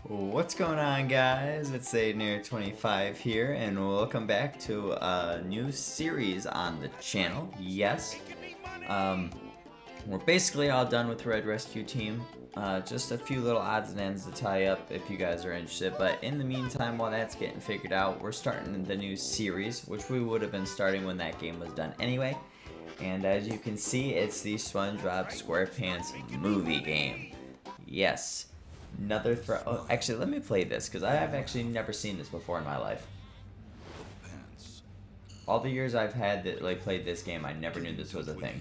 What's going on, guys? It's Near25 here, and welcome back to a new series on the channel. Yes, we're basically all done with Red Rescue Team. Just a few little odds and ends to tie up if you guys are interested. But in the meantime, while that's getting figured out, we're starting the new series, which we would have been starting when that game was done anyway. And as you can see, it's the Spongebob Squarepants movie game. Yes. Another throw. Oh, actually, let me play this because I have actually never seen this before in my life. All the years I've had that played this game, I never knew this was a thing.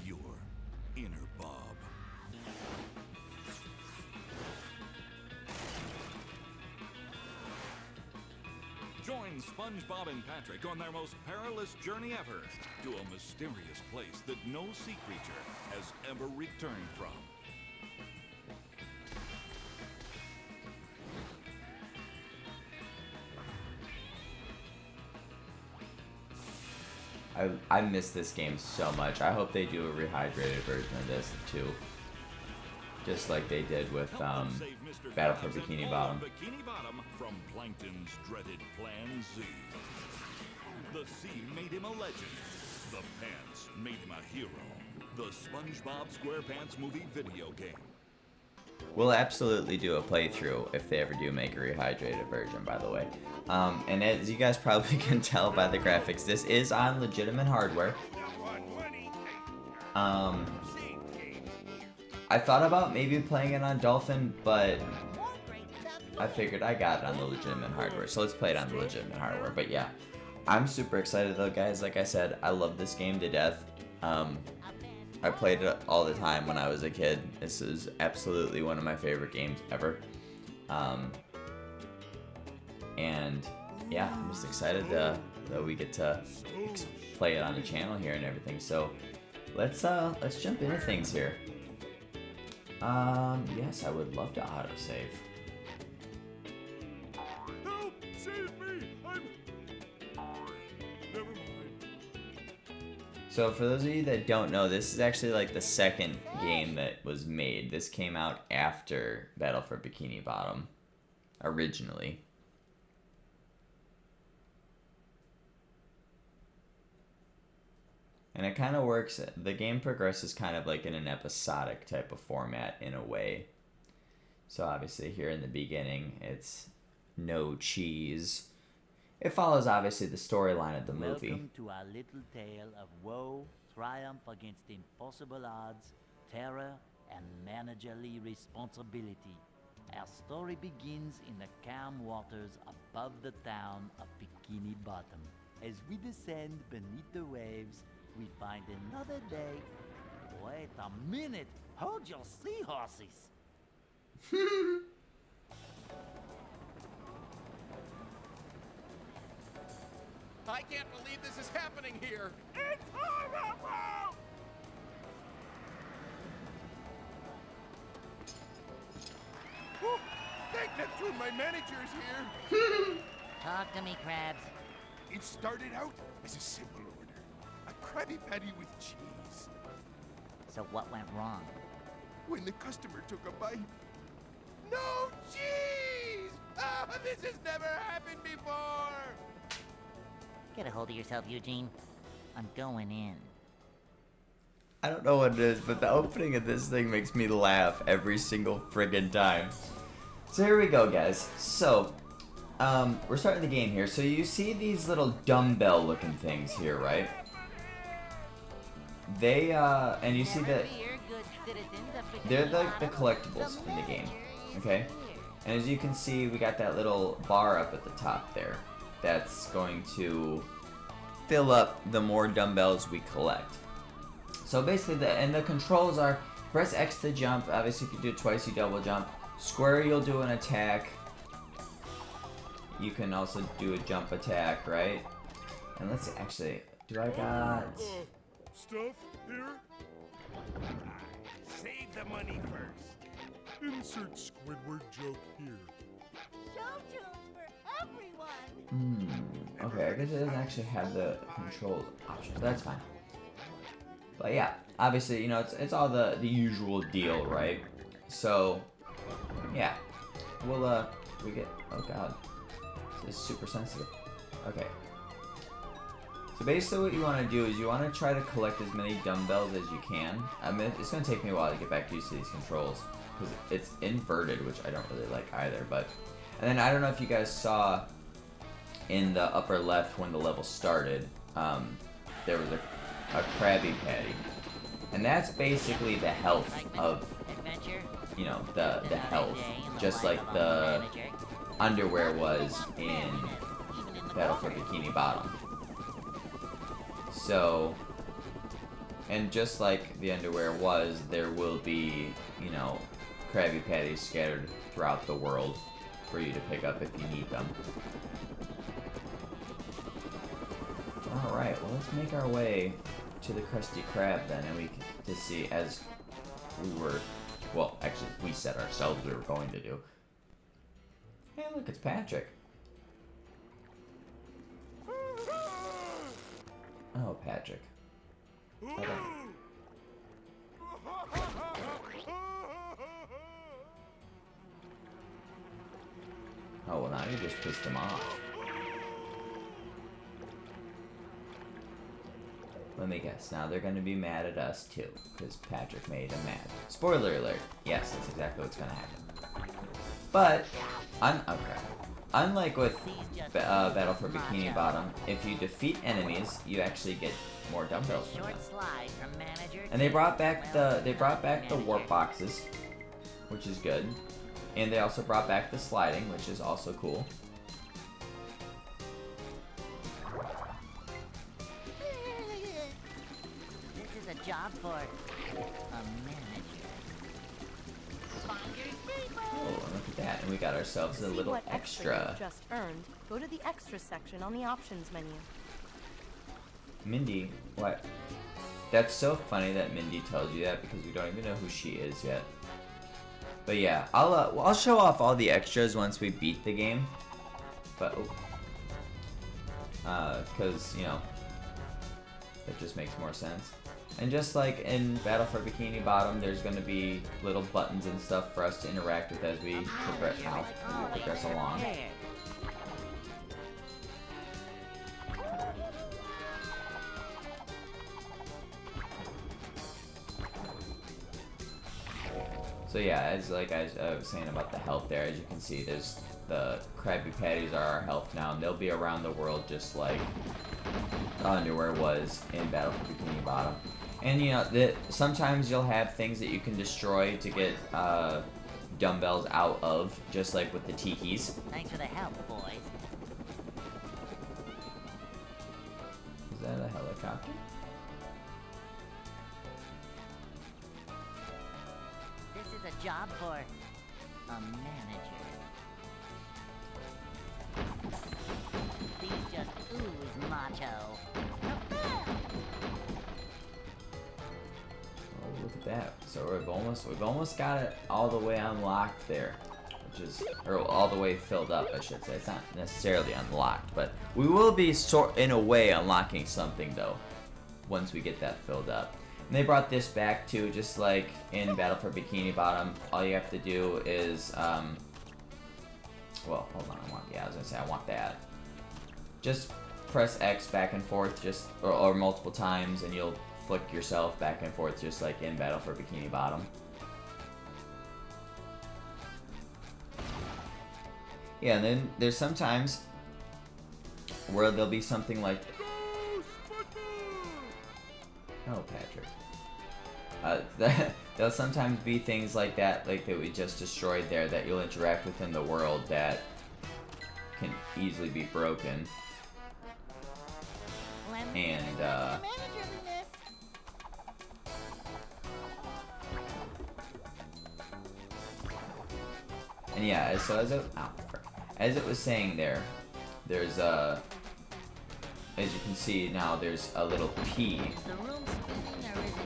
Join SpongeBob and Patrick on their most perilous journey ever to a mysterious place that no sea creature has ever returned from. I miss this game so much. I hope they do a rehydrated version of this too. Just like they did with Battle for Bikini Bottom. Bikini Bottom from Plankton's dreaded Plan Z. The sea made him a legend. The pants made him a hero. The SpongeBob SquarePants movie video game. We'll absolutely do a playthrough if they ever do make a rehydrated version, by the way. And as you guys probably can tell by the graphics, this is on legitimate hardware. I thought about maybe playing it on Dolphin, but I figured I got it on the legitimate hardware, so let's play it on the legitimate hardware. But yeah, I'm super excited though, guys. Like I said, I love this game to death. I played it all the time when I was a kid. This is absolutely one of my favorite games ever. And yeah, I'm just excited that we get to play it on the channel here and everything. So let's jump into things here. Yes, I would love to autosave. Help! Save me! Never mind. So for those of you that don't know, this is actually like the second game that was made. This came out after Battle for Bikini Bottom, originally. And it kind of works, the game progresses kind of like in an episodic type of format in a way. So obviously here in the beginning, it's no cheese. It follows obviously the storyline of the movie. Welcome to our little tale of woe, triumph against impossible odds, terror, and managerly responsibility. Our story begins in the calm waters above the town of Bikini Bottom. As we descend beneath the waves, we find another day. Wait a minute! Hold your seahorses! I can't believe this is happening here! It's horrible! Oh, thank Neptune, my manager's here! Talk to me, Krabs. It started out as a simple order. A Krabby Patty with cheese. So what went wrong? When the customer took a bite, no cheese! Oh, this has never happened before! Get a hold of yourself, Eugene. I'm going in. I don't know what it is, but the opening of this thing makes me laugh every single friggin' time. So here we go, guys. So, we're starting the game here. So you see these little dumbbell looking things here, right? They, and you see that they're the collectibles in the game, okay? And as you can see, we got that little bar up at the top there. That's going to fill up the more dumbbells we collect. So basically, the controls are press X to jump. Obviously, if you do it twice, you double jump. Square, you'll do an attack. You can also do a jump attack, right? And let's see, actually, do I got... Stuff here? Save the money first. Insert Squidward joke here. Show tunes for everyone. Okay, I guess it doesn't actually have the control options. That's fine. But yeah, obviously, you know, it's all the usual deal, right? So, yeah. We'll, we get, oh god. This is super sensitive. Okay. So basically what you want to do is you want to try to collect as many dumbbells as you can. I mean, it's going to take me a while to get back used to these controls, because it's inverted, which I don't really like either, but... And then I don't know if you guys saw in the upper left when the level started, there was a Krabby Patty. And that's basically the health of, you know, the health. Just like the underwear was in Battle for Bikini Bottom. So, and just like the underwear was, there will be, you know, Krabby Patties scattered throughout the world for you to pick up if you need them. Alright, well let's make our way to the Krusty Krab then, and we can to see as we were, well actually we said ourselves we were going to do. Hey look, it's Patrick. Oh, Patrick. Okay. Oh, well now you just pissed him off. Let me guess, now they're gonna be mad at us too, because Patrick made them mad. Spoiler alert, yes, that's exactly what's gonna happen. But, unlike with Battle for Bikini Bottom, if you defeat enemies, you actually get more dumbbells from them. And they brought back the warp boxes, which is good. And they also brought back the sliding, which is also cool. This is a job for a manager. Oh, look at that. And we got ourselves a See little what extra. you just earned. Go to the extra section on the options menu. Mindy, what? That's so funny that Mindy tells you that because we don't even know who she is yet. But yeah, I'll show off all the extras once we beat the game. But because you know, that just makes more sense. And just like in Battle for Bikini Bottom, there's going to be little buttons and stuff for us to interact with as we progress along. So yeah, as I was saying about the health there, as you can see, there's the Krabby Patties are our health now, and they'll be around the world just like Underwear was in Battle for Bikini Bottom. And you know, sometimes you'll have things that you can destroy to get dumbbells out of, just like with the tikis. Thanks for the help, boys. Is that a helicopter? This is a job for a manager. These just ooze macho. Oh, look at that. So we've almost got it all the way unlocked there. Which is, or all the way filled up, I should say. It's not necessarily unlocked, but we will be in a way unlocking something though, once we get that filled up. And they brought this back too, just like in Battle for Bikini Bottom. All you have to do is, well, hold on, I was gonna say I want that. Just press X back and forth, or multiple times, and you'll flick yourself back and forth, just like in Battle for Bikini Bottom. Yeah, and then there's sometimes where there'll be something like, oh, Patrick. There'll sometimes be things like that we just destroyed there, that you'll interact with in the world that can easily be broken. And, and yeah, so as it was saying there, there's as you can see now, there's a little P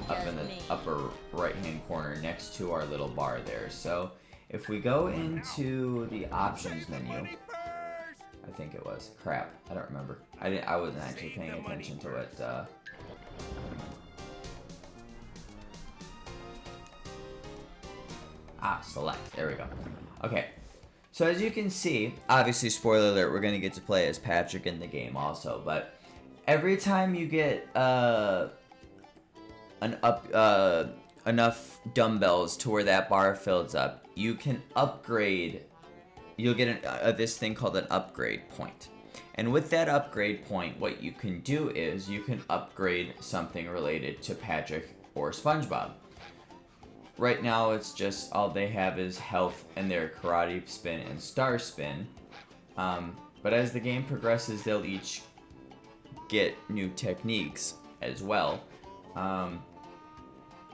up in the upper right hand corner next to our little bar there. So if we go into the options menu, I think it was, crap, I don't remember, I wasn't actually paying attention to it. select. There we go. Okay. So as you can see, obviously, spoiler alert, we're gonna get to play as Patrick in the game also, but every time you get enough dumbbells to where that bar fills up, you can upgrade. You'll get this thing called an upgrade point. And with that upgrade point, what you can do is you can upgrade something related to Patrick or Spongebob. Right now, it's just all they have is health and their karate spin and star spin. But as the game progresses, they'll each get new techniques as well.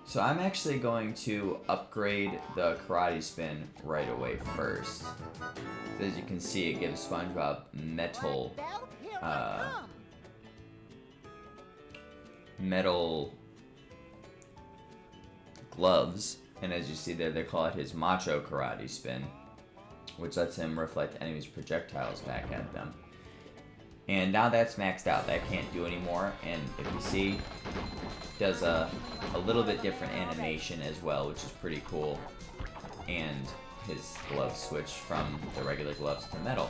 So I'm actually going to upgrade the karate spin right away first. So as you can see, it gives SpongeBob metal gloves, and as you see there, they call it his macho karate spin, which lets him reflect enemies' projectiles back at them. And now that's maxed out, that can't do anymore, and if you see, does a little bit different animation as well, which is pretty cool. And his gloves switch from the regular gloves to metal.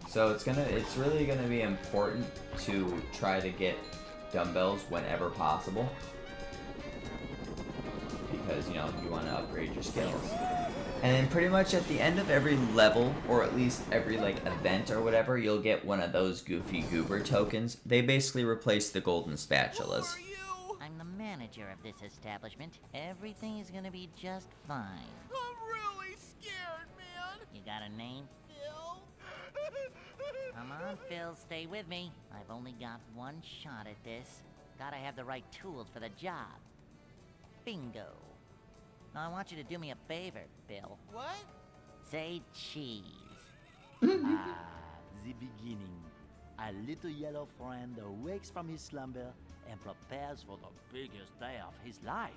So it's really gonna be important to try to get dumbbells whenever possible, because you want to upgrade your skills. And then pretty much at the end of every level, or at least every event or whatever, you'll get one of those Goofy Goober tokens. They basically replace the golden spatulas. I'm the manager of this establishment. Everything is gonna be just fine. I'm really scared, man. You got a name? Phil? Come on, Phil, stay with me. I've only got one shot at this. Gotta have the right tools for the job. Bingo. Now I want you to do me a favor, Bill. What? Say cheese. The beginning. A little yellow friend awakes from his slumber and prepares for the biggest day of his life.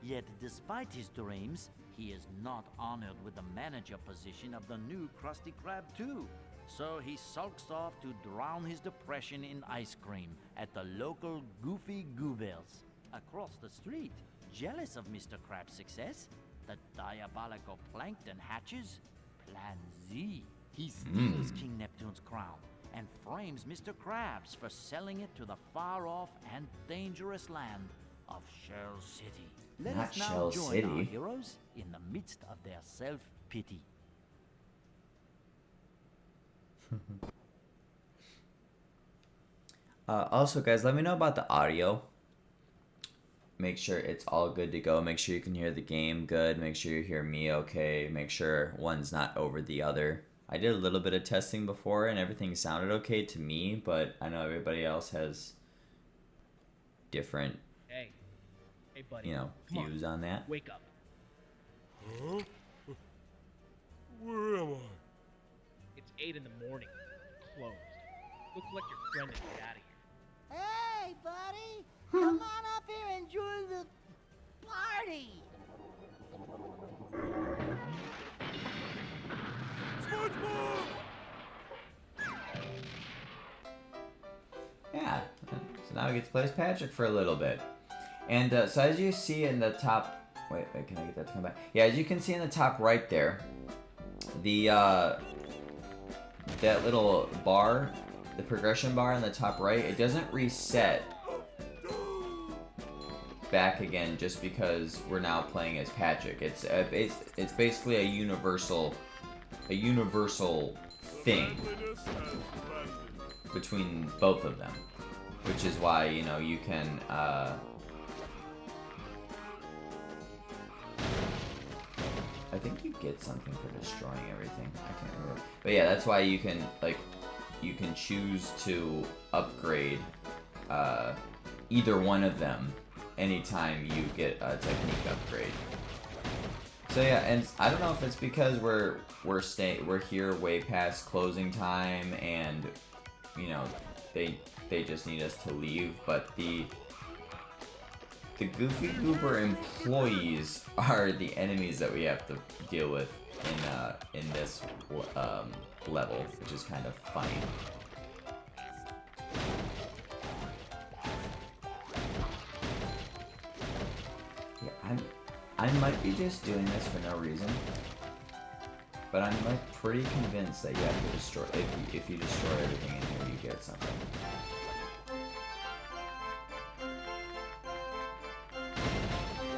Yet, despite his dreams, he is not honored with the manager position of the new Krusty Krab 2. So he sulks off to drown his depression in ice cream at the local Goofy Goobers. Across the street, jealous of Mr. Krab's success, the diabolical Plankton hatches Plan Z. He steals King Neptune's crown and frames Mr. Krabs for selling it to the far-off and dangerous land of Shell City. Let Not us now Shell join City. our heroes in the midst of their self-pity. Also, guys, let me know about the audio. Make sure it's all good to go. Make sure you can hear the game good. Make sure you hear me okay. Make sure one's not over the other. I did a little bit of testing before and everything sounded okay to me, but I know everybody else has different, Hey, buddy. views on that. Wake up. Huh? Where am I? It's 8 in the morning. Closed. Go collect your friend and get out of here. Hey, buddy! Come on up here and join the party! SpongeBob! Yeah, so now we get to play as Patrick for a little bit. And so as you see in the top, wait, can I get that to come back? Yeah, as you can see in the top right there, the that little bar, the progression bar in the top right, it doesn't reset back again just because we're now playing as Patrick. It's basically a universal thing between both of them, which is why you can I think you get something for destroying everything. I can't remember, but yeah, that's why you can choose to upgrade either one of them anytime you get a technique upgrade. So yeah, and I don't know if it's because we're here way past closing time and they just need us to leave, but the Goofy Goober employees are the enemies that we have to deal with in this level, which is kind of funny. I might be just doing this for no reason, but I'm like pretty convinced that you have to destroy. If you destroy everything in here, you get something.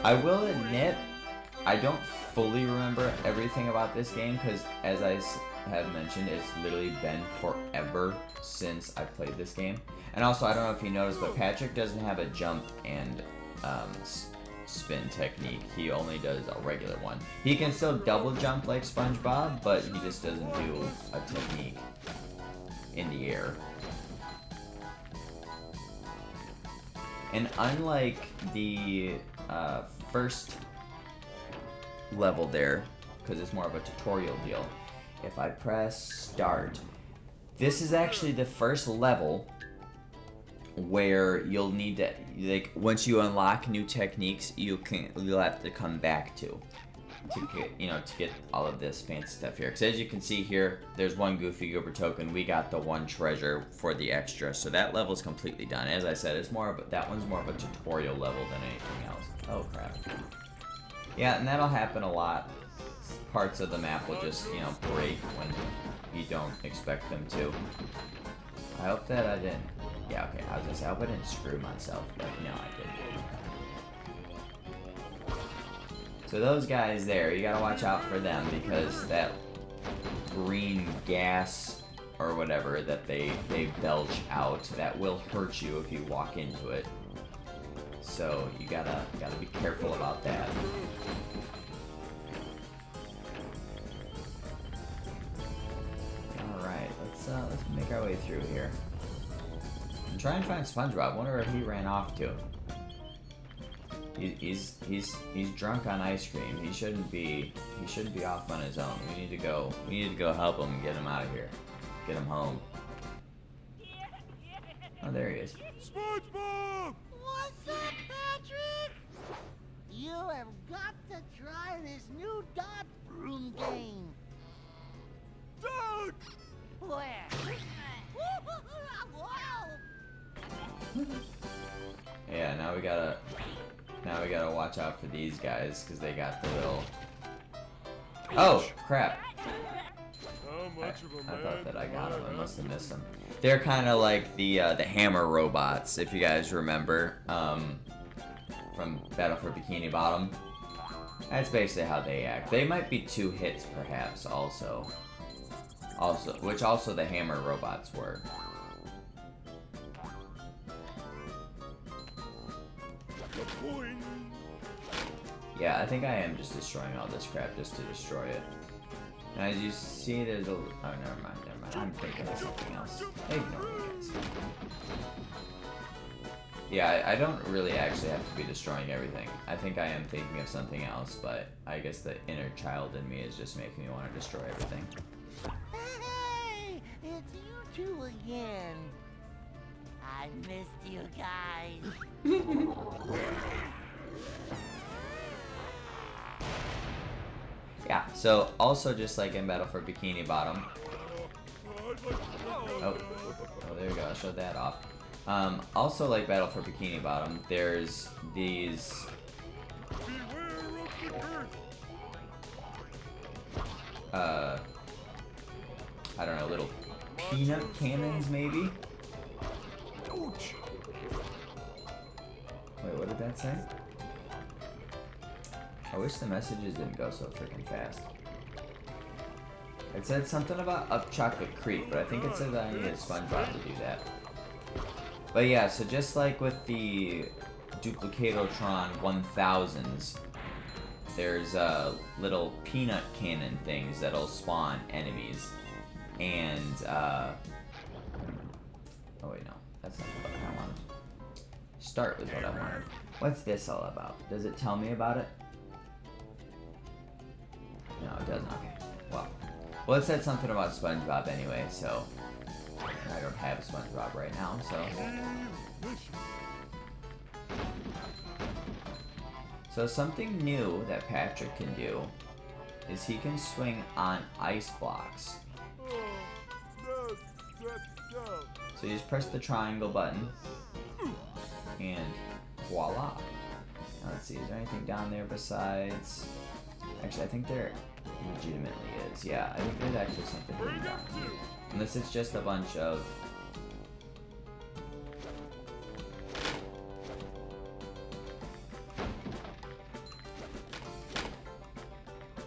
I will admit, I don't fully remember everything about this game because, as I have mentioned, it's literally been forever since I played this game. And also, I don't know if you noticed, but Patrick doesn't have a jump and spin technique. He only does a regular one. He can still double jump like Spongebob, but he just doesn't do a technique in the air. And unlike the first level there, because it's more of a tutorial deal, if I press start, this is actually the first level where you'll need to, like, once you unlock new techniques, you'll have to come back to get, you know, to get all of this fancy stuff here. Because as you can see here, there's one Goofy Goober token. We got the one treasure for the extra, so that level's completely done. As I said, it's more of that one's more of a tutorial level than anything else. Oh crap. Yeah, and that'll happen a lot. Parts of the map will just, you know, break when you don't expect them to. I hope that I didn't. Yeah, okay, I was gonna say, I hope I didn't screw myself, but no, I didn't. So those guys there, you gotta watch out for them because that green gas or whatever that they belch out, that will hurt you if you walk into it. So you gotta be careful about that. All right, let's make our way through here. And try and find SpongeBob. Wonder where he ran off to. He's drunk on ice cream. He shouldn't be off on his own. We need to go help him and get him out of here. Get him home. Oh, there he is. SpongeBob! What's up, Patrick? You have got to try this new dot room game. Dog! Where? Whoa! Yeah, now we gotta watch out for these guys because they got the little. Oh crap! I thought that I got them. I must have missed them. They're kind of like the hammer robots, if you guys remember, from Battle for Bikini Bottom. That's basically how they act. They might be 2 hits, perhaps, which also the hammer robots were. Yeah, I think I am just destroying all this crap just to destroy it. And as you see, there's a... Oh, never mind. I'm thinking of something else. Ignore me, guys. Yeah, I don't really actually have to be destroying everything. I think I am thinking of something else, but I guess the inner child in me is just making me want to destroy everything. Hey, it's you two again. I missed you guys. Yeah, so also just like in Battle for Bikini Bottom. Oh, there you go, I showed that off. Also like Battle for Bikini Bottom, there's these... I don't know, little peanut cannons maybe? Wait, what did that say? I wish the messages didn't go so freaking fast. It said something about up Chocolate Creek, but I think it said that I needed SpongeBob to do that. But yeah, so just like with the Duplicatotron 1000s, there's little peanut cannon things that'll spawn enemies. And, oh wait, no, that's not what I wanted. Start with what I wanted. What's this all about? Does it tell me about it? No, it doesn't. Okay. Well, it said something about SpongeBob anyway, so I don't have a SpongeBob right now, so. So something new that Patrick can do is he can swing on ice blocks. So you just press the triangle button, and voila. Let's see, is there anything down there besides... Actually, I think there legitimately is. Yeah, I think there's actually something hidden down here. Unless it's just a bunch of...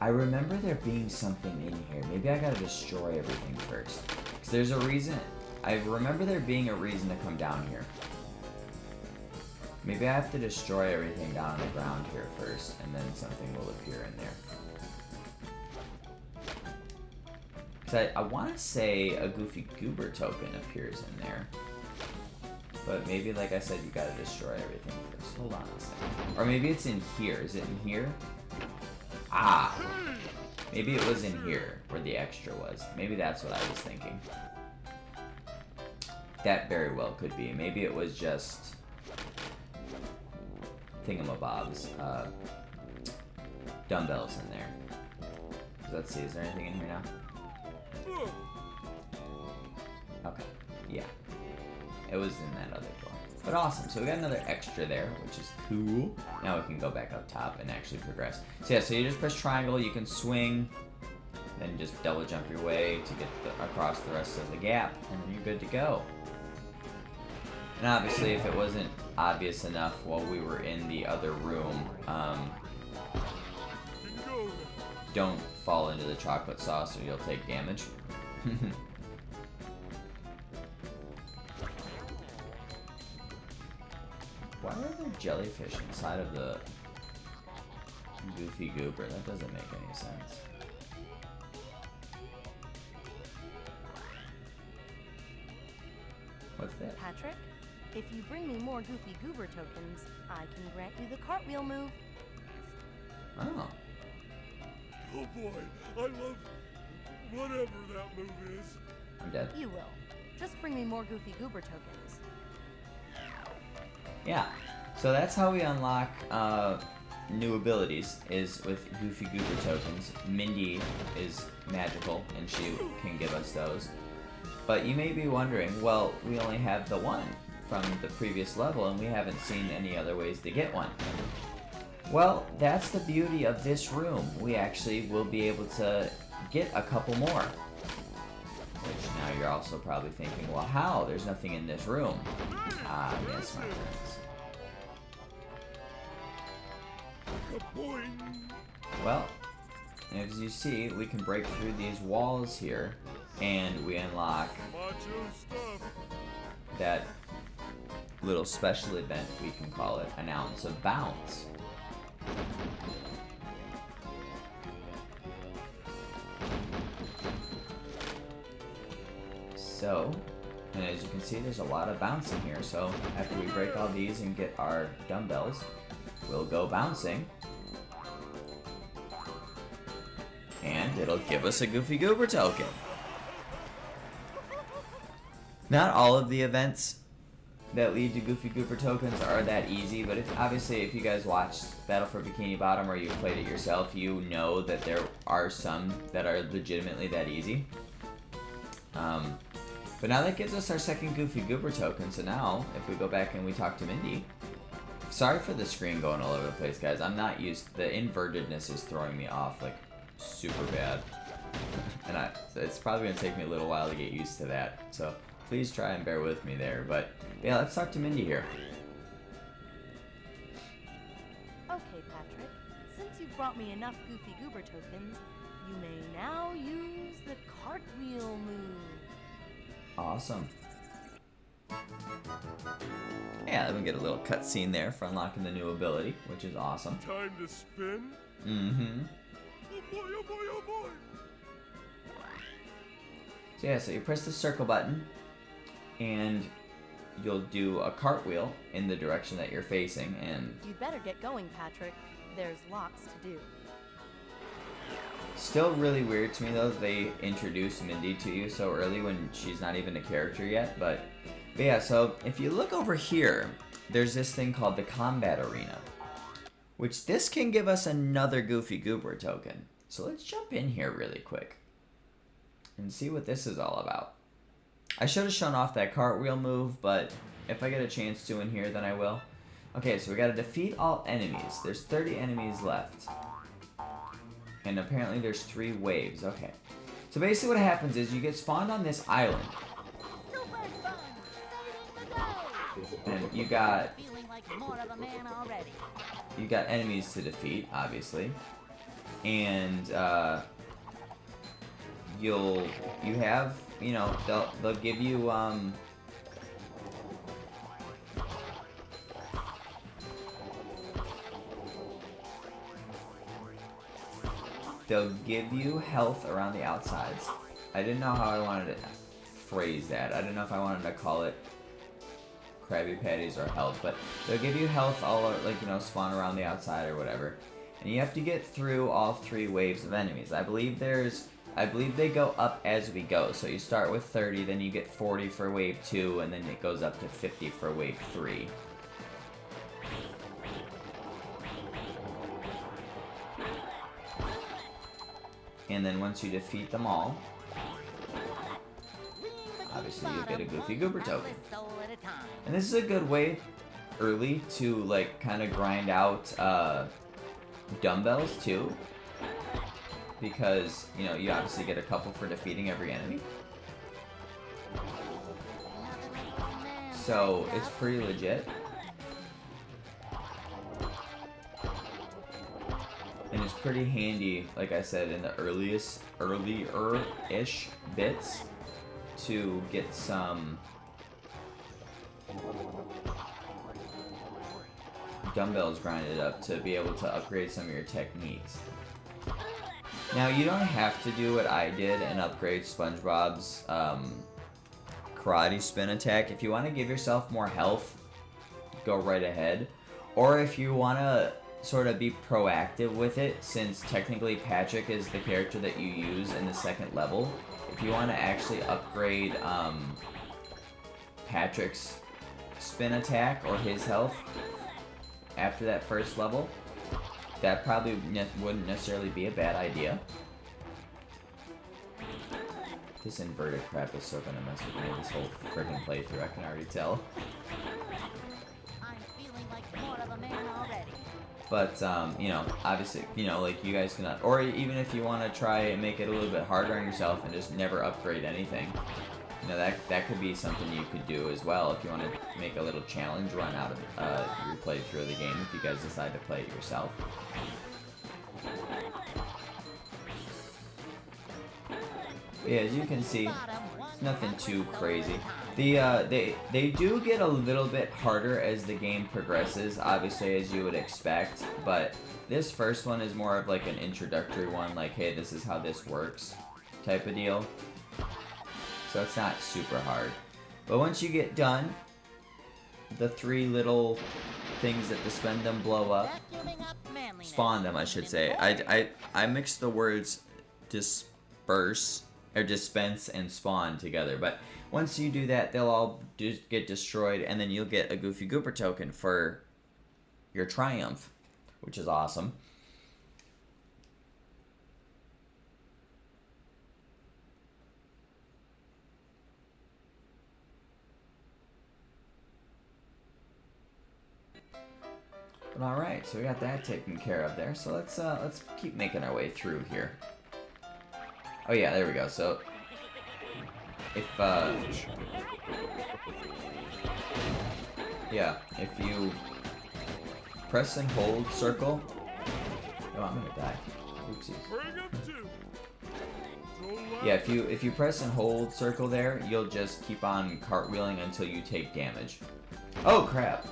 I remember there being something in here. Maybe I gotta destroy everything first. Because there's a reason. I remember there being a reason to come down here. Maybe I have to destroy everything down on the ground here first, and then something will appear in there. Because I want to say a Goofy Goober token appears in there. But maybe, like I said, you gotta destroy everything first. Hold on a second. Or maybe it's in here. Is it in here? Ah! Maybe it was in here, where the extra was. Maybe that's what I was thinking. That very well could be. Maybe it was just... thingamabobs. Dumbbells in there. Let's see, is there anything in here now? Okay, yeah. It was in that other door. But awesome, so we got another extra there, which is cool. Now we can go back up top and actually progress. So yeah, so you just press triangle, you can swing, then just double jump your way to get across the rest of the gap, and then you're good to go. And obviously, if it wasn't obvious enough while we were in the other room, don't fall into the chocolate sauce or you'll take damage. Why are there jellyfish inside of the Goofy Goober? That doesn't make any sense. What's that? Patrick, if you bring me more Goofy Goober tokens, I can grant you the cartwheel move. Oh. Oh boy, I love whatever that move is. I'm dead. You will. Just bring me more Goofy Goober tokens. Yeah, so that's how we unlock new abilities, is with Goofy Goober tokens. Mindy is magical, and she can give us those. But you may be wondering, well, we only have the one from the previous level, and we haven't seen any other ways to get one. Well, that's the beauty of this room. We actually will be able to get a couple more. Which now you're also probably thinking, well, how? There's nothing in this room. Ah, yes, my friends. Well, as you see, we can break through these walls here, and we unlock that little special event, we can call it, an ounce of bounce. So, and as you can see, there's a lot of bouncing here, so after we break all these and get our dumbbells, we'll go bouncing. And it'll give us a Goofy Goober token. Not all of the events that lead to Goofy Goober tokens are that easy, but obviously if you guys watched Battle for Bikini Bottom or you played it yourself, you know that there are some that are legitimately that easy. But now that gives us our second Goofy Goober token, so now if we go back and we talk to Mindy, sorry for the screen going all over the place, guys. I'm not used, the invertedness is throwing me off like super bad. And it's probably gonna take me a little while to get used to that, so please try and bear with me there. But yeah, let's talk to Mindy here. Okay, Patrick. Since you've brought me enough Goofy Goober tokens, you may now use the cartwheel move. Awesome. Yeah, then we get a little cutscene there for unlocking the new ability, which is awesome. Time to spin? Mm-hmm. Oh boy, oh boy, oh boy! So yeah, so you press the circle button, and you'll do a cartwheel in the direction that you're facing, and... You'd better get going, Patrick. There's lots to do. Still really weird to me, though, that they introduced Mindy to you so early when she's not even a character yet, but yeah, so if you look over here, there's this thing called the Combat Arena, which this can give us another Goofy Goober token. So let's jump in here really quick and see what this is all about. I should have shown off that cartwheel move, but if I get a chance to in here, then I will. Okay, so we gotta defeat all enemies. There's 30 enemies left. And apparently there's 3 waves. Okay. So basically what happens is you get spawned on this island. Super Sponge, saving the day. And you got Feeling like more of a man already. enemies to defeat, obviously. And you have, you know, they'll give you they'll give you health around the outsides. I didn't know how I wanted to phrase that. I didn't know if I wanted to call it Krabby Patties or health, but they'll give you health all, like, you know, spawn around the outside or whatever. And you have to get through all 3 waves of enemies. I believe they go up as we go. So you start with 30, then you get 40 for wave 2, and then it goes up to 50 for wave 3. And then once you defeat them all, obviously you get a Goofy Goober token. And this is a good way early to, like, kind of grind out dumbbells too, because, you know, you obviously get a couple for defeating every enemy. So it's pretty legit. And it's pretty handy, like I said, in the earlier-ish bits to get some dumbbells grinded up to be able to upgrade some of your techniques. Now, you don't have to do what I did and upgrade Spongebob's karate spin attack. If you want to give yourself more health, go right ahead. Or if you want to sort of be proactive with it, since technically Patrick is the character that you use in the 2nd level, if you want to actually upgrade Patrick's spin attack or his health after that 1st level, that probably wouldn't necessarily be a bad idea. This inverted crap is so gonna mess with me this whole freaking playthrough, I can already tell. I'm feeling like more of a man already. But, you know, obviously, you know, like, you guys can, or even if you want to try and make it a little bit harder on yourself and just never upgrade anything, you know, that could be something you could do as well if you want to make a little challenge run out of your playthrough of the game if you guys decide to play it yourself. Yeah, as you can see, it's nothing too crazy. They do get a little bit harder as the game progresses, obviously, as you would expect, but this first one is more of like an introductory one, like, hey, this is how this works type of deal. So it's not super hard. But once you get done, the 3 little things that dispense them blow up. Spawn them, I should say. I mixed the words disperse, or dispense and spawn together, but once you do that, they'll all get destroyed, and then you'll get a Goofy Goober token for your triumph, which is awesome. But all right, so we got that taken care of there. So let's keep making our way through here. Oh yeah, there we go. So if if you press and hold circle. Oh, I'm gonna die. Oopsies. Yeah, if you press and hold circle there, you'll just keep on cartwheeling until you take damage. Oh crap!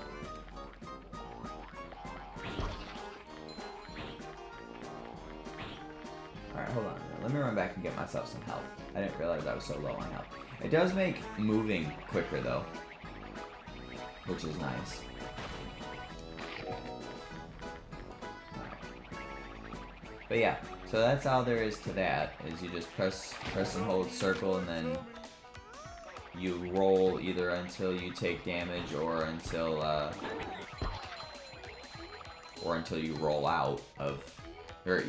Alright, hold on. Let me run back and get myself some health. I didn't realize I was so low on health. It does make moving quicker though, which is nice. But yeah, so that's all there is to that, is you just press and hold circle, and then you roll either until you take damage or until you roll out of, or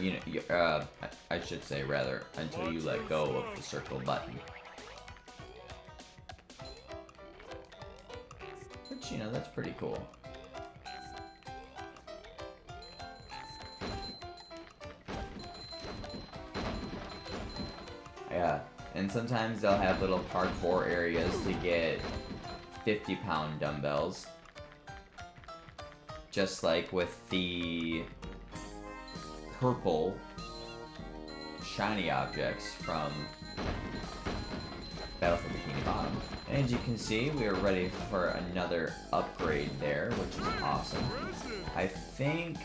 I should say rather, until you let go of the circle button. Which, that's pretty cool. Yeah, and sometimes they'll have little parkour areas to get 50-pound dumbbells. Just like with the purple shiny objects from Battle for Bikini Bottom. And as you can see, we are ready for another upgrade there, which is awesome. I think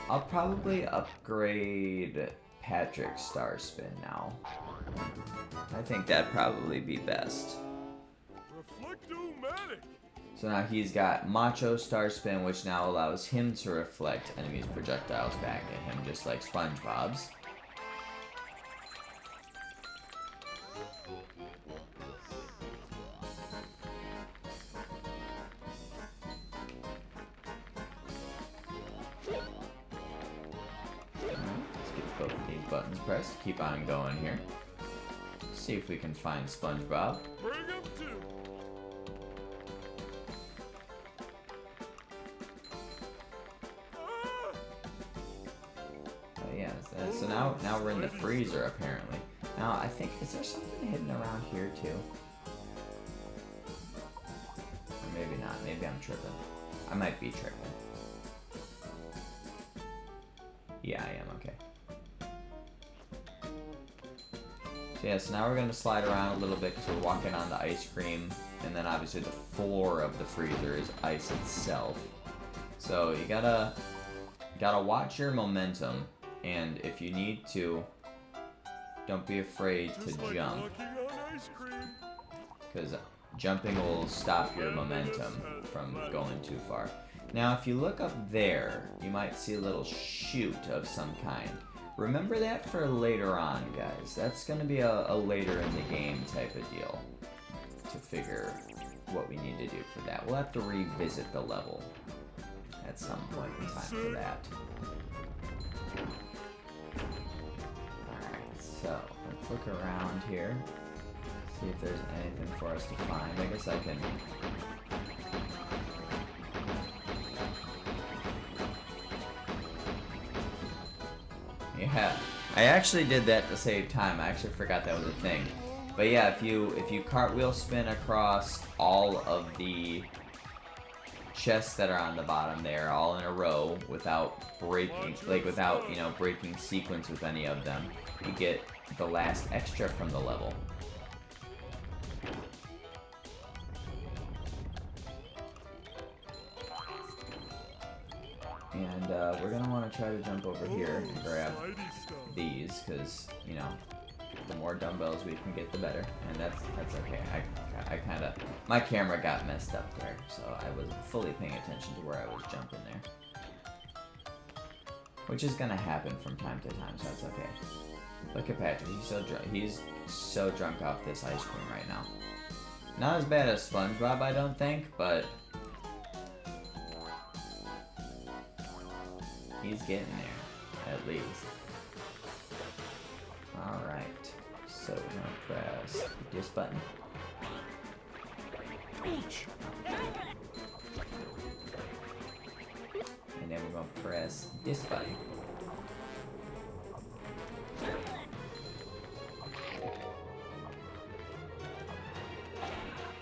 I'll probably upgrade Patrick's Star Spin now. I think that'd probably be best. Reflectomatic. So now he's got Macho Star Spin, which now allows him to reflect enemies' projectiles back at him, just like Spongebob's. Let's get both of these buttons pressed. Keep on going here. See if we can find Spongebob. Bring him to. Oh yeah, so now we're in the freezer apparently. Now I think, is there something hidden around here too? Or maybe not, maybe I'm tripping. I might be tripping. Yeah, I am, okay. So yeah, so now we're gonna slide around a little bit because we're walking on the ice cream, and then obviously the floor of the freezer is ice itself. So you gotta watch your momentum, and if you need to, don't be afraid to jump, because jumping will stop your momentum from going too far. Now if you look up there, you might see a little chute of some kind. Remember that for later on, guys. That's going to be a later in the game type of deal to figure what we need to do for that. We'll have to revisit the level at some point in time for that. Alright, so let's look around here. See if there's anything for us to find. I guess I can... Yeah, I actually did that to save time. I actually forgot that was a thing. But yeah, if you cartwheel spin across all of the chests that are on the bottom there, all in a row, without breaking, without, you know, breaking sequence with any of them, you get the last extra from the level. And we're gonna want to try to jump over here and grab these, because, you know, the more dumbbells we can get, the better. And that's okay. I kind of, my camera got messed up there, so I wasn't fully paying attention to where I was jumping there. Which is gonna happen from time to time, so that's okay. Look at Patrick, he's so drunk off this ice cream right now. Not as bad as SpongeBob, I don't think, but he's getting there, at least. Alright, so we're gonna press this button. And then we're gonna press this button.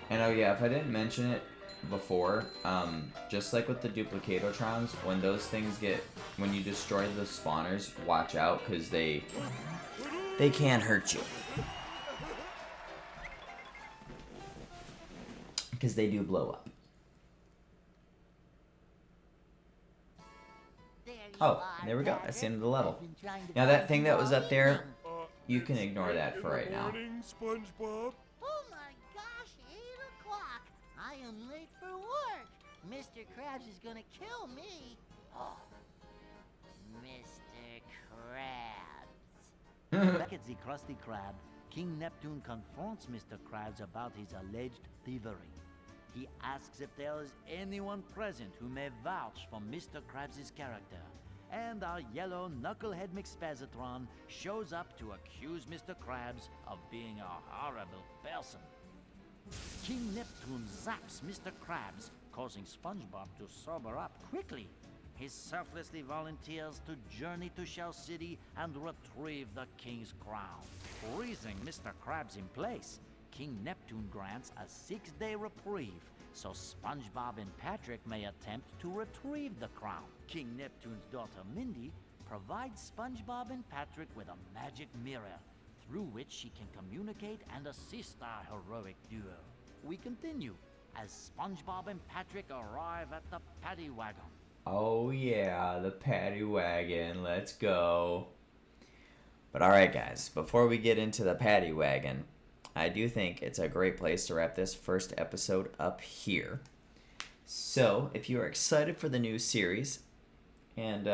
And oh yeah, if I didn't mention it before, just like with the Duplicatortrons, when those things when you destroy the spawners, watch out, because they can hurt you. Because they do blow up. Oh, there we go. That's the end of the level. Now that thing that was up there, you can ignore that for right now. SpongeBob. Oh my gosh, 8 o'clock. I am late for work. Mr. Krabs is gonna kill me. Oh, Mr. Krabs. Back at the Krusty Krab, King Neptune confronts Mr. Krabs about his alleged thievery. He asks if there is anyone present who may vouch for Mr. Krabs' character, and our yellow knucklehead McSpazatron shows up to accuse Mr. Krabs of being a horrible person. King Neptune zaps Mr. Krabs, causing SpongeBob to sober up quickly. he selflessly volunteers to journey to Shell City and retrieve the King's crown. Freezing Mr. Krabs in place, King Neptune grants a 6-day reprieve so SpongeBob and Patrick may attempt to retrieve the crown. King Neptune's daughter Mindy provides SpongeBob and Patrick with a magic mirror through which she can communicate and assist our heroic duo. We continue as SpongeBob and Patrick arrive at the Paddy Wagon. Oh yeah, the Paddy Wagon, let's go. But alright guys, before we get into the Paddy Wagon, I do think it's a great place to wrap this first episode up here. So, if you are excited for the new series, and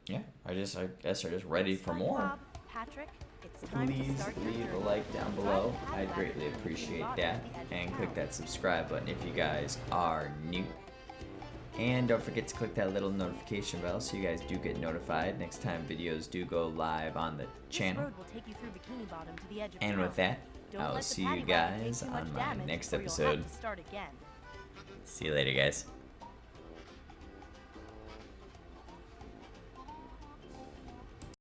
yeah, I guess are just ready for more. SpongeBob, Patrick, it's time to Please start your leave a journey. like down Drive below. the Paddy I'd Wagon greatly to the appreciate bottom that. at the edge of And click town. that subscribe button if you guys are new. And don't forget to click that little notification bell so you guys do get notified next time videos do go live on the This channel. road will take you through Bikini Bottom to the edge of And town. with that, Don't I will let the see you Paddy Wagon take guys too much on my damage next or you'll have episode. to start again. See you later, guys.